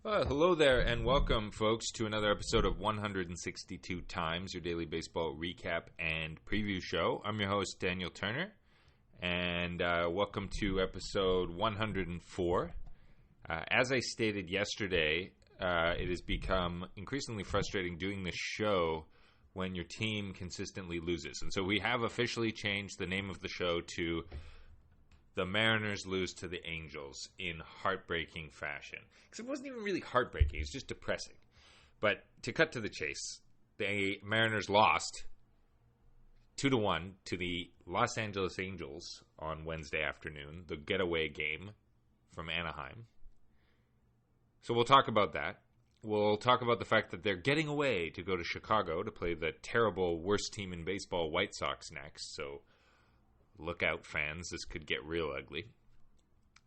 Hello there, and welcome, folks, to another episode of 162 Times, your daily baseball recap and preview show. I'm your host, Daniel Turner, and welcome to episode 104. As I stated yesterday, it has become increasingly frustrating doing this show when your team consistently loses. And so we have officially changed the name of the show to The Mariners Lose to the Angels in Heartbreaking Fashion. Because it wasn't even really heartbreaking, it was just depressing. But to cut to the chase, the Mariners lost 2-1 to the Los Angeles Angels on Wednesday afternoon, the getaway game from Anaheim. So we'll talk about that. We'll talk about the fact that they're getting away to go to Chicago to play the terrible, worst team in baseball, White Sox, next. So look out, fans. This could get real ugly.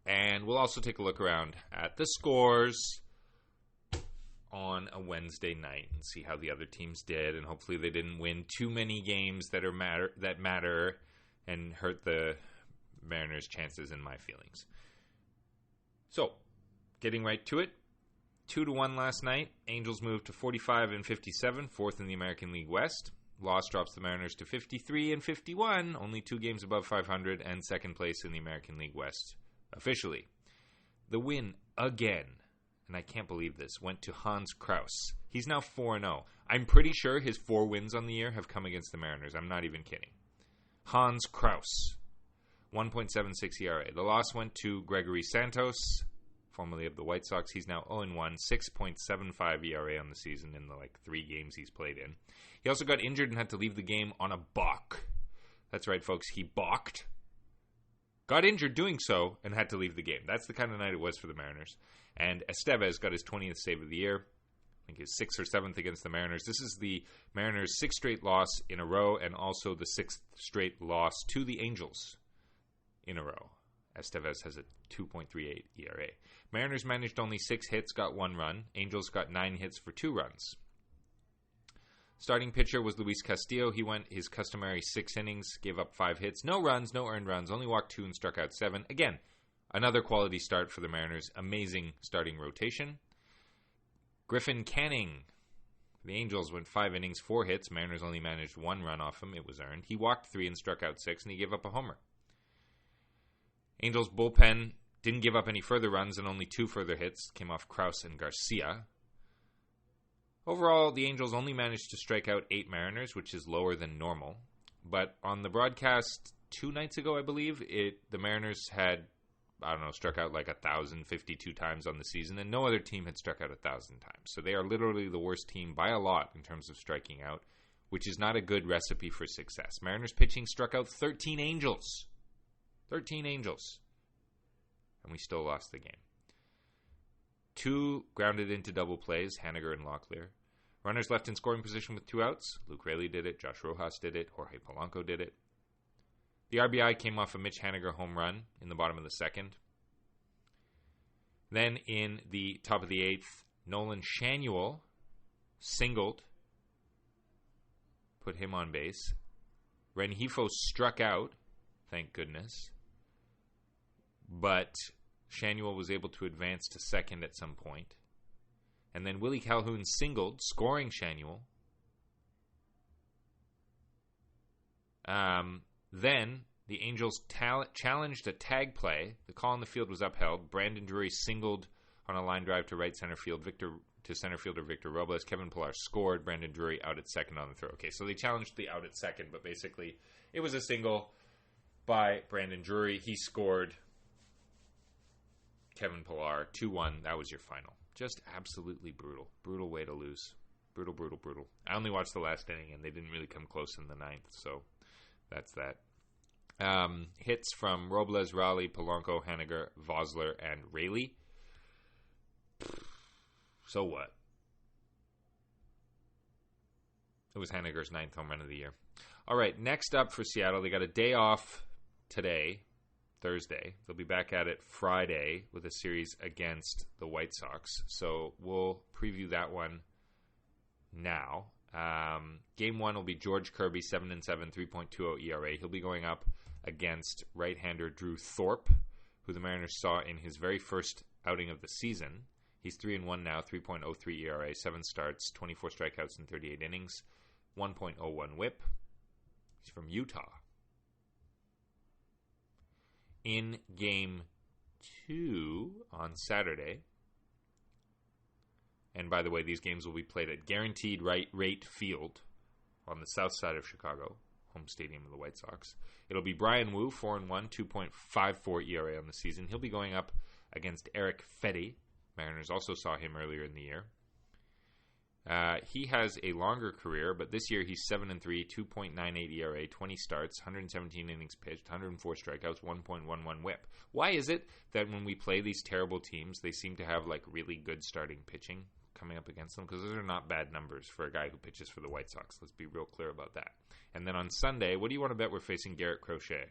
And we'll also take a look around at the scores on a Wednesday night and see how the other teams did. And hopefully they didn't win too many games that matter and hurt the Mariners' chances in my feelings. So, getting right to it. 2-1 last night. Angels moved to 45-57, fourth in the American League West. Loss drops the Mariners to 53-51, only 2 games above 500, and second place in the American League West officially. The win again, and I can't believe this, went to Hans Kraus. He's now 4-0. I'm pretty sure his 4 wins on the year have come against the Mariners. I'm not even kidding. Hans Kraus, 1.76 ERA. The loss went to Gregory Santos, formerly of the White Sox. He's now 0-1, 6.75 ERA on the season in the 3 games he's played in. He also got injured and had to leave the game on a balk. That's right, folks. He balked. Got injured doing so and had to leave the game. That's the kind of night it was for the Mariners. And Estevez got his 20th save of the year. I think his 6th or 7th against the Mariners. This is the Mariners' 6th straight loss in a row and also the 6th straight loss to the Angels in a row. Estevez has a 2.38 ERA. Mariners managed only 6 hits, got 1 run. Angels got 9 hits for 2 runs. Starting pitcher was Luis Castillo. He went his customary 6 innings, gave up 5 hits. No runs, no earned runs, only walked 2 and struck out 7. Again, another quality start for the Mariners. Amazing starting rotation. Griffin Canning. The Angels went 5 innings, 4 hits. Mariners only managed 1 run off him. It was earned. He walked 3 and struck out 6, and he gave up a homer. Angels bullpen didn't give up any further runs, and only 2 further hits came off Kraus and Garcia. Overall, the Angels only managed to strike out 8 Mariners, which is lower than normal. But on the broadcast 2 nights ago, I believe, the Mariners had, struck out 1,052 times on the season, and no other team had struck out 1,000 times. So they are literally the worst team by a lot in terms of striking out, which is not a good recipe for success. Mariners pitching struck out 13 Angels. 13 Angels. And we still lost the game. 2 grounded into double plays, Haniger and Locklear. Runners left in scoring position with 2 outs. Luke Raley did it. Josh Rojas did it. Jorge Polanco did it. The RBI came off a Mitch Haniger home run in the bottom of the 2nd. Then in the top of the 8th, Nolan Schanuel singled, put him on base. Rengifo struck out, thank goodness. But Schanuel was able to advance to 2nd at some point. And then Willie Calhoun singled, scoring Schanuel. Then the Angels challenged a tag play. The call on the field was upheld. Brandon Drury singled on a line drive to right center field. To center fielder Victor Robles. Kevin Pillar scored. Brandon Drury out at 2nd on the throw. Okay, so they challenged the out at 2nd, but basically it was a single by Brandon Drury. He scored. Kevin Pillar, 2-1. That was your final. Just absolutely brutal. Brutal way to lose. Brutal. I only watched the last inning, and they didn't really come close in the 9th, so that's that. Hits from Robles, Raleigh, Polanco, Haniger, Vosler, and Raley. So what? It was Haniger's 9th home run of the year. All right, next up for Seattle, they got a day off today, Thursday. They'll be back at it Friday with a series against the White Sox. So we'll preview that one now. Game 1 will be George Kirby, 7-7, 3.20 ERA. He'll be going up against right-hander Drew Thorpe, who the Mariners saw in his very first outing of the season. He's 3-1 now, 3.03 ERA, 7 starts, 24 strikeouts in 38 innings, 1.01 whip. He's from Utah. In Game 2 on Saturday, and by the way, these games will be played at Guaranteed Rate Field on the south side of Chicago, home stadium of the White Sox. It'll be Bryan Woo, 4-1, 2.54 ERA on the season. He'll be going up against Erick Fedde. Mariners also saw him earlier in the year. He has a longer career, but this year he's 7-3, 2.98 ERA, 20 starts, 117 innings pitched, 104 strikeouts, 1.11 whip. Why is it that when we play these terrible teams, they seem to have like really good starting pitching coming up against them? Because those are not bad numbers for a guy who pitches for the White Sox. Let's be real clear about that. And then on Sunday, what do you want to bet we're facing Garrett Crochet?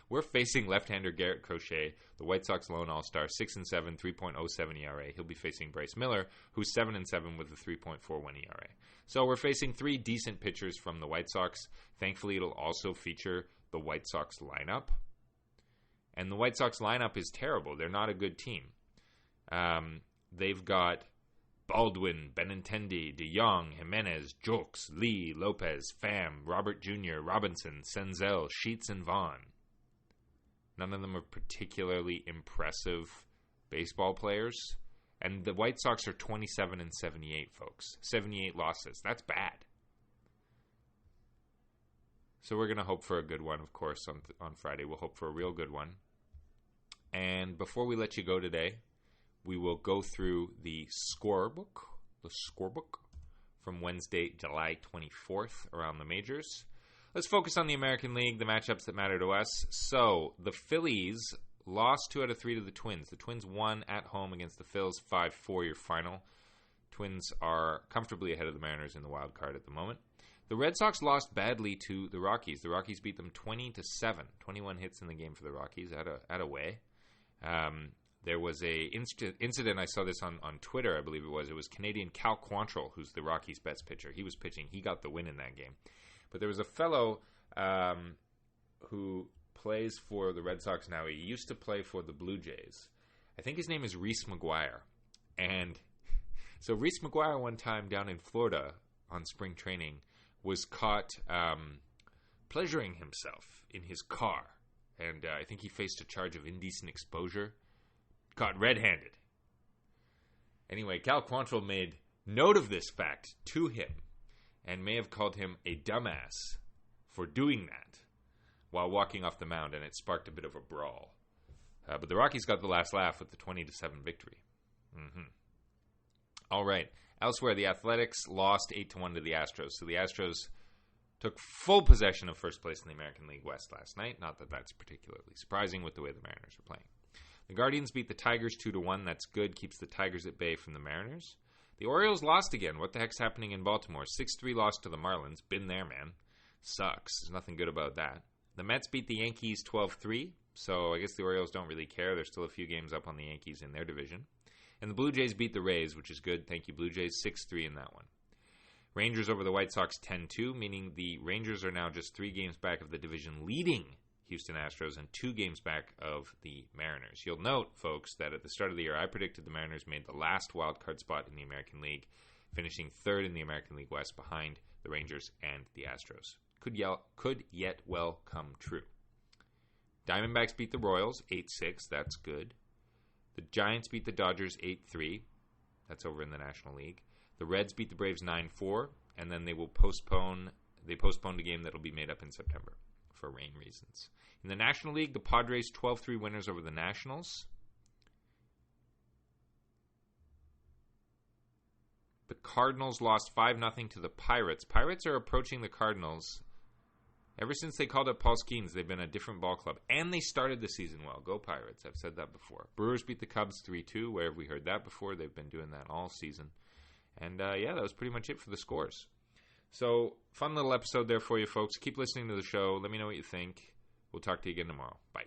We're facing left-hander Garrett Crochet, the White Sox lone all-star, 6-7, 3.07 ERA. He'll be facing Bryce Miller, who's 7-7 with a 3.41 ERA. So we're facing 3 decent pitchers from the White Sox. Thankfully, it'll also feature the White Sox lineup. And the White Sox lineup is terrible. They're not a good team. They've got Baldwin, Benintendi, DeYoung, Jimenez, Julks, Lee, Lopez, Pham, Robert Jr., Robinson, Senzel, Sheets, and Vaughn. None of them are particularly impressive baseball players. And the White Sox are 27-78, folks. 78 losses. That's bad. So we're going to hope for a good one, of course, on Friday. We'll hope for a real good one. And before we let you go today, we will go through the scorebook from Wednesday, July 24th around the majors. Let's focus on the American League, the matchups that matter to us. So, the Phillies lost 2 out of 3 to the Twins. The Twins won at home against the Phils, 5-4 your final. Twins are comfortably ahead of the Mariners in the wild card at the moment. The Red Sox lost badly to the Rockies. The Rockies beat them 20-7. 21 hits in the game for the Rockies at a way. There was a incident, I saw this on Twitter, I believe it was. It was Canadian Cal Quantrill, who's the Rockies' best pitcher. He was pitching. He got the win in that game. But there was a fellow who plays for the Red Sox now. He used to play for the Blue Jays. I think his name is Reese McGuire. And so Reese McGuire one time down in Florida on spring training was caught pleasuring himself in his car. And I think he faced a charge of indecent exposure. Caught red-handed. Anyway, Cal Quantrill made note of this fact to him and may have called him a dumbass for doing that while walking off the mound, and it sparked a bit of a brawl. But the Rockies got the last laugh with the 20-7 victory. All right. Elsewhere, the Athletics lost 8-1 to the Astros. So the Astros took full possession of first place in the American League West last night. Not that that's particularly surprising with the way the Mariners are playing. The Guardians beat the Tigers 2-1. That's good. Keeps the Tigers at bay from the Mariners. The Orioles lost again. What the heck's happening in Baltimore? 6-3 loss to the Marlins. Been there, man. Sucks. There's nothing good about that. The Mets beat the Yankees 12-3. So I guess the Orioles don't really care. There's still a few games up on the Yankees in their division. And the Blue Jays beat the Rays, which is good. Thank you, Blue Jays. 6-3 in that one. Rangers over the White Sox 10-2, meaning the Rangers are now just 3 games back of the division leading Houston Astros and 2 games back of the Mariners. You'll note, folks, that at the start of the year, I predicted the Mariners made the last wild card spot in the American League, finishing 3rd in the American League West behind the Rangers and the Astros. Could yet well come true. Diamondbacks beat the Royals 8-6. That's good. The Giants beat the Dodgers 8-3. That's over in the National League. The Reds beat the Braves 9-4, and then they postponed a game that will be made up in September for rain reasons. In the National League, the Padres 12-3 winners over the Nationals. The Cardinals lost 5-0 to the Pirates. Pirates are approaching the Cardinals. Ever since they called up Paul Skeens, they've been a different ball club. And they started the season well. Go Pirates. I've said that before. Brewers beat the Cubs 3-2. Where have we heard that before? They've been doing that all season. And, that was pretty much it for the scores. So, fun little episode there for you folks. Keep listening to the show. Let me know what you think. We'll talk to you again tomorrow. Bye.